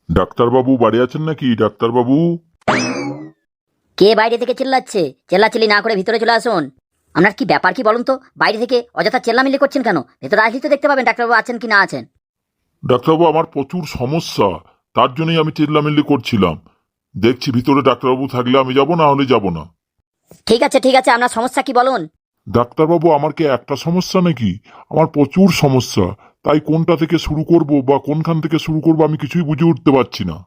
ডাক্তারবাবু বাড়ি আছেন নাকি? ডাক্তারবাবু, কে বাইরে থেকে চিল্লাচ্ছে? চেল্লাচিল্লি না করে ভিতরে চলে আসুন। আপনার কি ব্যাপার কি বলুন তো? বাইরে থেকে অযথা চেল্লামিল্লি করছেন কেন? ভেতরে আসলে তো দেখতে পাবেন ডাক্তারবাবু আছেন কি না আছেন। ডাক্তারবাবু আমার প্রচুর সমস্যা, তার জন্যই আমি চিল্লামিল্লি করছিলাম। দেখছি ভিতরে ডাক্তারবাবু থাকলে আমি যাব, না হলে যাব না। ঠিক আছে ঠিক আছে, আপনার সমস্যা কি বলুন। ডাক্তারবাবু আমার কি একটা সমস্যা নাকি? আমার প্রচুর সমস্যা, তাই কোনটা থেকে শুরু করব বা কোনখান থেকে শুরু করব আমি কিছুই বুঝে উঠতে পারছি না।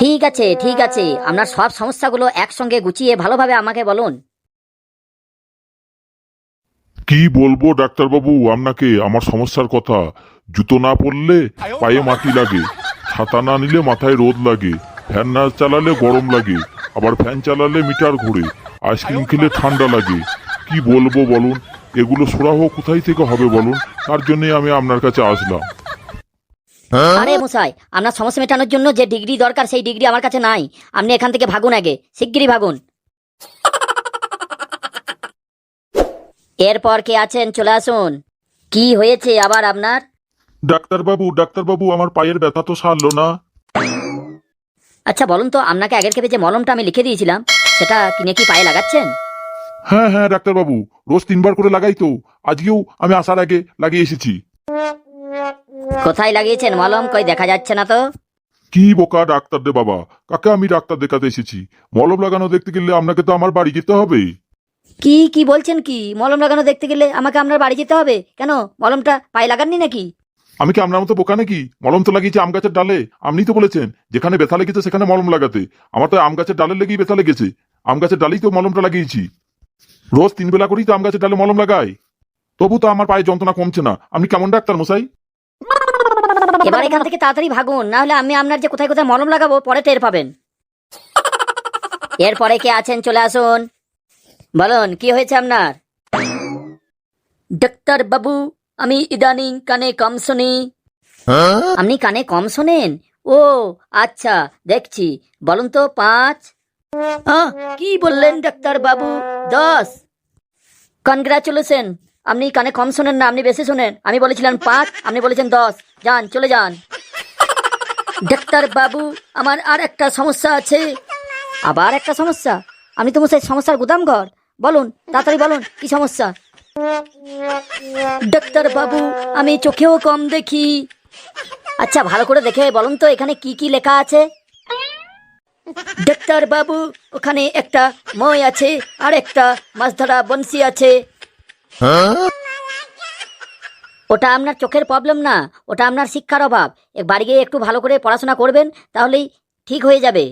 ঠিক আছে ঠিক আছে, আপনার সব সমস্যাগুলো একসঙ্গে গুছিয়ে ভালোভাবে আমাকে বলুন। কি বলবো ডাক্তারবাবু আপনাকে আমার সমস্যার কথা? জুতো না পরলে পায়ে মাটি লাগে, ছাতা না নিলে মাথায় রোদ লাগে, ফ্যান না চালালে গরম লাগে, আবার ফ্যান চালালে মিটার ঘোরে, আইসক্রিম খেলে ঠান্ডা লাগে। কি বলবো বলুন? এগুলো সুরাহ কোথায় থেকে হবে বলুন? তার জন্যই আমি আপনার কাছে আসলাম। আরে মশাই, আপনার সমস্যা মেটানোর জন্য যে ডিগ্রি দরকার সেই ডিগ্রি আমার কাছে নাই। আপনি এখান থেকে ভাগুন, আগে শিগগিরই ভাগুন। এরপর কে আছেন চলে আসুন। কি হয়েছে আবার আপনার? ডাক্তারবাবু আমার পায়ের ব্যথা তো সারলো না। আচ্ছা বলুন তো, আপনাকে আগের ক্ষেত্রে যে মলমটা আমি লিখে দিয়েছিলাম সেটা কিনে কি পায়ে লাগাচ্ছেন? হ্যাঁ হ্যাঁ ডাক্তারবাবু, রোজ 3 বার করে লাগাই তো। আজকেও আমি আসার আগে লাগিয়ে এসেছি। কোথায় লাগিয়েছেন মলম? কই দেখা যাচ্ছে না তো। কি বোকা ডাক্তার রে বাবা, কাকে আমি ডাক্তার দেখাতে এসেছি? মলম লাগানো দেখতে গেলে আপনাকে তো আমার বাড়ি যেতে হবে। কি কি বলছেন? কি মলম লাগানো দেখতে গেলে আমাকে আপনার বাড়ি যেতে হবে কেন? মলমটা পায়ে লাগাননি নাকি? আমি কি আপনার মতো বোকা নাকি? মলম তো লাগিয়েছি আম গাছের ডালে। আপনিই তো বলেছেন যেখানে ব্যথা লেগেছে সেখানে মলম লাগাতে। আমার তো আম গাছের ডালের লেগেই ব্যথা লেগেছে। আম গাছের ডালেই তো মলমটা লাগিয়েছি। রোজ 3 বেলা করেই তো আম গাছের ডালে মলম লাগাই, তবু তো আমার পায়ে যন্ত্রণা কমছে না। আপনি কেমন ডাক্তার মশাই? এবার এখান থেকে তাড়াতাড়ি ভাগুন, না হলে আমি আপনার যে কোথায় কোথায় মলম লাগাবো পরে টের পাবেন। এরপরে কে আছেন চলে আসুন। বলুন কি হয়েছে আপনার? ডাক্তার বাবু, আমি ইদানিং কানে কম শুনি। আপনি কানে কম শোনেন? ও আচ্ছা, দেখছি। বলুন তো 5। কি বললেন ডাক্তার বাবু? 10? কনগ্রাচুলেশন, আপনি কানে কম শোনেন না, আপনি বেশি শোনেন। আমি বলেছিলাম 5, আপনি বলেছেন 10। যান, চলে যান। ডাক্তার বাবু, আমার আর একটা সমস্যা আছে। আবার একটা সমস্যা? আপনি তো সেই সমস্যার গুদাম ঘর। বলুন তাড়াতাড়ি বলুন, কি সমস্যা? ডাক্তার বাবু, আমি চোখেও কম দেখি। আচ্ছা ভালো করে দেখে বলুন তো এখানে কি কি লেখা আছে। ডাক্তার বাবু, ওখানে একটা মই আছে আর একটা মাছ ধরা বনশি আছে। ওটা আপনার চোখের প্রবলেম না, ওটা আপনার শিক্ষার অভাব। বাড়ি গিয়ে একটু ভালো করে পড়াশোনা করবেন, তাহলেই ঠিক হয়ে যাবে।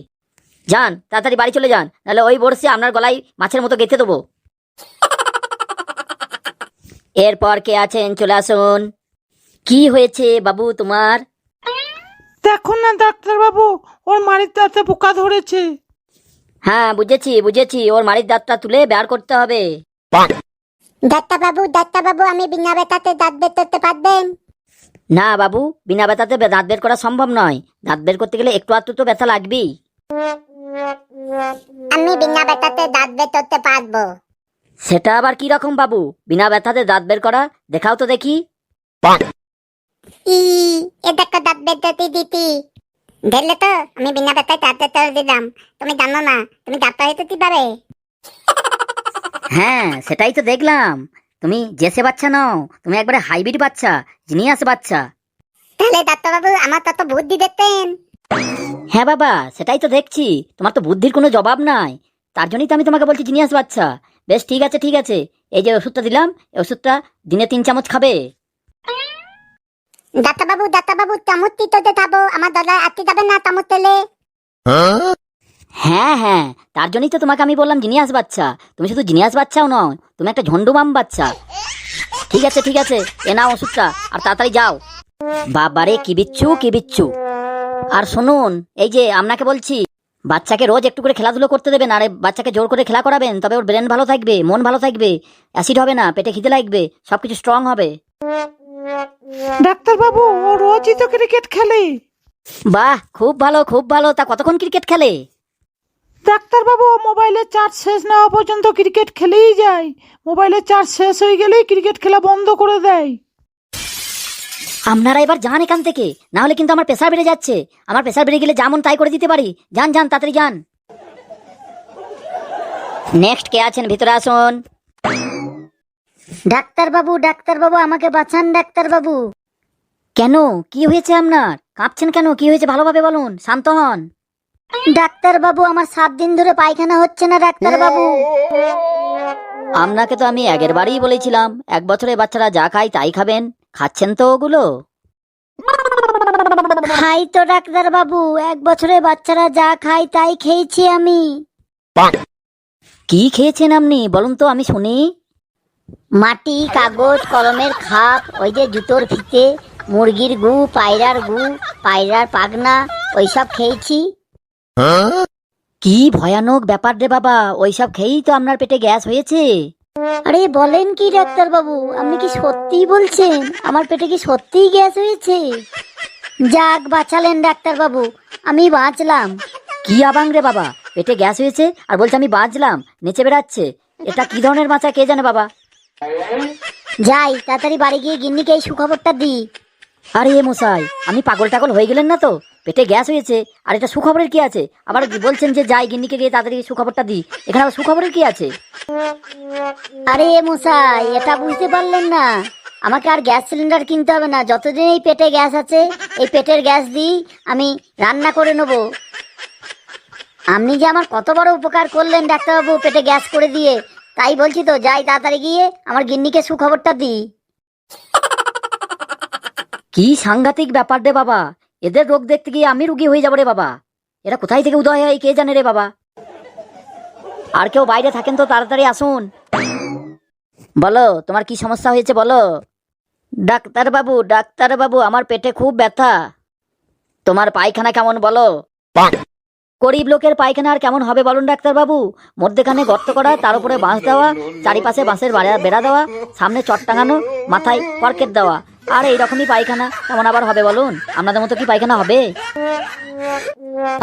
যান তাড়াতাড়ি বাড়ি চলে যান, নাহলে ওই বড়শি আপনার গলায় মাছের মতো গেঁথে দেবো। এরপর কে আছেন চলে আসুন। কি হয়েছে বাবু তোমার? দেখুন না ডাক্তারবাবু, ওর মাড়ির দাঁতে পোকা ধরেছে। হ্যাঁ বুঝেছি বুঝেছি, ওর মাড়ির দাঁতটা তুলে বের করতে হবে। ডাক্তারবাবু, আমি বিনা ব্যথাতে দাঁত বের করতে পারবেন? না বাবু, বিনা ব্যথাতে দাঁত বের করা সম্ভব নয়। দাঁত বের করতে গেলে একটু আধটু তো ব্যথা লাগবেই। আমি বিনা ব্যথাতে দাঁত বের করতে পারবো। সেটা আবার কি রকম বাবু, বিনা ব্যথাতে দাঁত বের করা? দেখাও তো দেখি। ই এ দেখো দাঁত বের করতে দিতি। দেখলে তো, আমি বিনা ব্যথায় দাঁত বের করে দিলাম। তুমি জানো না তুমি ডাক্তার হইতে কিভাবে? হ্যাঁ সেটাই তো দেখলাম। তুমি জেসে বাচ্চা নও, তুমি একবারে হাইব্রিড বাচ্চা, জিনিয়াস বাচ্চা। তাহলে ডাক্তারবাবু আমার তত বুদ্ধি দেখতেন। হ্যাঁ বাবা, সেটাই তো দেখছি। তোমার তো বুদ্ধির কোনো জবাব নাই, তার জন্যই তো আমি তোমাকে বলছি জিনিয়াস বাচ্চা। বেশ ঠিক আছে ঠিক আছে, এই যে ওষুধটা দিলাম, এই ওষুধটা দিনে 3 চামচ খাবে। ডাক্তারবাবু চামচ তিততে খাবো, আমার দরজায় আটকে যাবেন না চামচ তেলে? হ্যাঁ হ্যাঁ, তার জন্যই তো তোমাকে আমি বললাম জিনিয়াস বাচ্চা। তুমি শুধু জিনিয়াস বাচ্চাও নও, তুমি একটা ঝন্ডুমাম বাচ্চা। ঠিক আছে ঠিক আছে, এ নাও ওষুধটা, আর তাড়াতাড়ি যাও। বাবারে কি বিচ্ছু কি বিচ্ছু। আর শুনুন, এই যে আপনাকে বলছি, বাচ্চাকে রোজ একটু করে খেলাধুলো করতে দেবেন, আর বাচ্চাকে জোর করে খেলা করাবেন, তবে ওর ব্রেন ভালো থাকবে, মন ভালো থাকবে, অ্যাসিড হবে না, পেটে খিদে লাগবে, সবকিছু স্ট্রং হবে। ডাক্তারবাবু, ও রোজই তো ক্রিকেট খেলে। বাহ, খুব ভালো খুব ভালো। তা কতক্ষণ ক্রিকেট খেলে? ডাক্তারবাবু, ও মোবাইলের চার্জ শেষ না হওয়া পর্যন্ত ক্রিকেট খেলেই যায়। মোবাইলের চার্জ শেষ হয়ে গেলেই ক্রিকেট খেলা বন্ধ করে দেয়। আপনারা এবার যান এখান থেকে, না হলে কিন্তু আমার প্রেসার বেড়ে যাচ্ছে। আমার প্রেসার বেড়ে গেলে যেমন তাই করে দিতে পারি। যান যান, তাড়াতাড়ি যান। নেক্সট কে আছেন, ভিতরে আসুন। ডাক্তার বাবু আমাকে বাঁচান ডাক্তার বাবু। কেন, কি হয়েছে আপনার? কাঁপছেন কেন? কি হয়েছে ভালোভাবে বলুন, শান্ত হন। ডাক্তার বাবু, আমার 7 দিন ধরে পায়খানা হচ্ছে না ডাক্তার বাবু। আপনাকে তো আমি আগের বারেই বলেছিলাম 1 বছরের বাচ্চারা যা খায় তাই খাবেন। খাচ্ছেন তো ওগুলো? খাই তো ডাক্তার বাবু, 1 বছরের বাচ্চারা যা খায় তাই খেয়েছি আমি। কি খেয়েছেন আপনি বলুন তো, আমি শুনি। মাটি, কাগজ, কলমের খাপ, ওই যে জুতোর ফিতে, মুরগির গু, পায়রার গু, পায়রার পাগনা, ওইসব খেয়েছি। কি ভয়ানক ব্যাপার রে বাবা, ওইসব খেয়েই তো আপনার পেটে গ্যাস হয়েছে। আরে বলেন কি ডাক্তার বাবু, আপনি কি সত্যিই বলছেন? আমার পেটে কি সত্যিই গ্যাস হয়েছে? যাক বাঁচালেন ডাক্তার বাবু, আমি বাঁচলাম। কি আবাং রে বাবা, পেটে গ্যাস হয়েছে আর বলছে আমি বাঁচলাম, নেচে বেড়াচ্ছে। এটা কি ধরনের বাঁচা কে জানে বাবা। যাই তাড়াতাড়ি বাড়ি গিয়ে গিন্নিকে এই সুখবরটা দিই। আরে এ মশাই, আমি পাগল টাগল হয়ে গেলেন না তো? পেটে গ্যাস হয়েছে আর এটা সুখবরের কি আছে? আবার বলছেন যে যাই গিন্নিকে গিয়ে তাড়াতাড়ি সুখবরটা দিই। এখানে আবার সুখবরের কি আছে? আরে এ মশাই, এটা বুঝতে পারলেন না? আমাকে আর গ্যাস সিলিন্ডার কিনতে হবে না। যতদিন এই পেটে গ্যাস আছে, এই পেটের গ্যাস দিয়ে আমি রান্না করে নেব। আপনি যে আমার কত বড় উপকার করলেন ডাক্তারবাবু, পেটে গ্যাস করে দিয়ে। তাই বলছি তো, যাই তাড়াতাড়ি গিয়ে আমার গিন্নিকে সুখবরটা দিই। কি সাংঘাতিক ব্যাপার রে বাবা, এদের রোগ দেখতে গিয়ে আমি রুগী হয়ে যাবো রে বাবা। এরা কোথায় থেকে উদয় হয় কে জানে রে বাবা। আর কেউ বাইরে থাকেন তো তাড়াতাড়ি আসুন। বলো তোমার কি সমস্যা হয়েছে বলো। ডাক্তার বাবু আমার পেটে খুব ব্যথা। তোমার পায়খানা কেমন বলো। গরিব লোকের পায়খানা আর কেমন হবে বলুন ডাক্তার বাবু। মধ্যেখানে গর্ত করা, তার উপরে বাঁশ দেওয়া, চারিপাশে বাঁশের বেড়া দেওয়া, সামনে চট টাঙানো, মাথায় কর্কেট দেওয়া, আর এইরকমই পায়খানা কেমন আবার হবে বলুন? আপনাদের মতো কি পায়খানা হবে?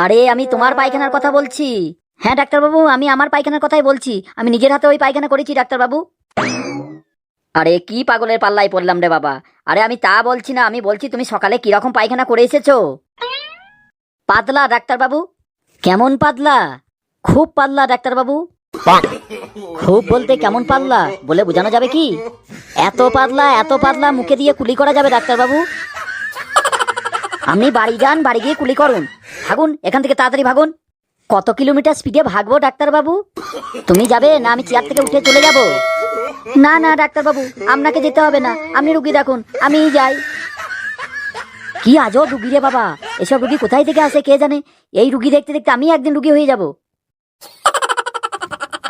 আরে আমি তোমার পায়খানার কথা বলছি। হ্যাঁ ডাক্তারবাবু, আমি আমার পায়খানার কথাই বলছি। আমি নিজের হাতে ওই পায়খানা করেছি ডাক্তারবাবু। আরে কি পাগলের পাল্লায় পড়লাম রে বাবা। আরে আমি তা বলছি না, আমি বলছি তুমি সকালে কিরকম পায়খানা করে এসেছো। পাতলা ডাক্তারবাবু। কেমন পাতলা? খুব পাতলা ডাক্তারবাবু। খুব বলতে কেমন পাতলা বলে বোঝানো যাবে কি? এত পাতলা মুখে দিয়ে কুলি করা যাবে ডাক্তারবাবু? আপনি বাড়ি যান, বাড়ি গিয়ে কুলি করুন। ভাগুন এখান থেকে, তাড়াতাড়ি ভাগুন। কত কিলোমিটার স্পিডে ভাগবো ডাক্তারবাবু? তুমি যাবে না আমি চেয়ার থেকে উঠে চলে যাব? না না ডাক্তারবাবু, আপনাকে যেতে হবে না, আপনি রুগী দেখুন, আমিই যাই। কি আজও রুগী রে বাবা, এসব রুগী কোথায় থেকে আসে কে জানে। এই রুগী দেখতে দেখতে আমি একদিন রুগী হয়ে যাব।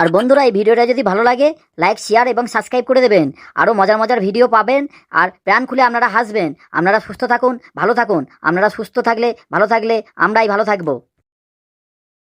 আর বন্ধুরা, এই ভিডিওটা যদি ভালো লাগে লাইক, শেয়ার এবং সাবস্ক্রাইব করে দেবেন। আরও মজার ভিডিও পাবেন আর প্রাণ খুলে আপনারা হাসবেন। আপনারা সুস্থ থাকুন, ভালো থাকুন। আপনারা সুস্থ থাকলে, ভালো থাকলে আমরাই ভালো থাকবো।